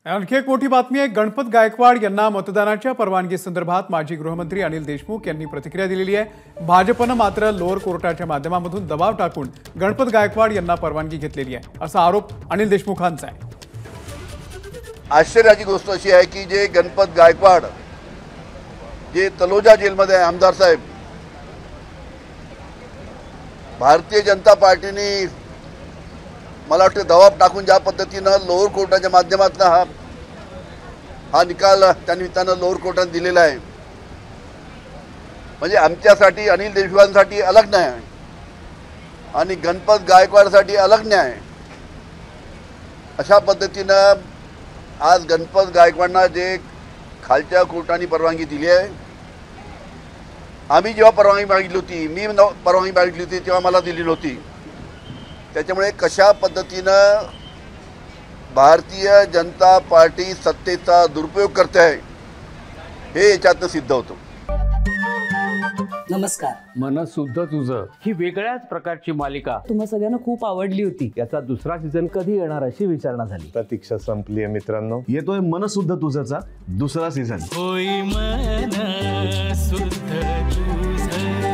आणखी एक मोठी बातमी आहे। गणपत गायकवाड यांना मतदानाच्या परवानगी संदर्भात माजी गृहमंत्री अनिल देशमुख यांनी प्रतिक्रिया दिलेली आहे। भाजपनं मात्र लोअर कोर्टाच्या माध्यमातून दबाव टाकून गणपत गायकवाड यांना परवानगी घेतलेली आहे, असा आरोप अनिल देशमुखांचा आहे। आश्चर्याची गोष्ट अशी आहे की जे गणपत गायकवाड जे तलोजा जेलमध्ये आहे, आमदार साहेब, भारतीय जनता पार्टीने मला वाटतं दबाव टाकून ज्या पद्धतीनं लोअर कोर्टाच्या माध्यमातून हा निकाल त्या निमित्तानं लोअर कोर्टाने दिलेला आहे, म्हणजे आमच्यासाठी अनिल देशमुखांसाठी अलग न्याय आणि गणपत गायकवाडसाठी अलग न्याय। अशा पद्धतीनं आज गणपत गायकवाडांना जे खालच्या कोर्टाने परवानगी दिली आहे, आम्ही जेव्हा परवानगी मागितली होती, मी परवानगी मागितली होती तेव्हा मला दिली नव्हती। त्याच्यामुळे कशा पद्धतीनं भारतीय जनता पार्टी सत्तेचा दुरुपयोग करते आहे हे याच्यातनं सिद्ध होतं। नमस्कार। मनसुद्धा तुझं ही वेगळ्याच प्रकारची मालिका तुम्हा सगळ्यांना खूप आवडली होती। याचा दुसरा सीझन कधी येणार अशी विचारणा झाली। प्रतीक्षा संपली आहे मित्रांनो, येतोय मनसुद्धा तुझाचा दुसरा सीझन। होय मनसुद्धा तुझं।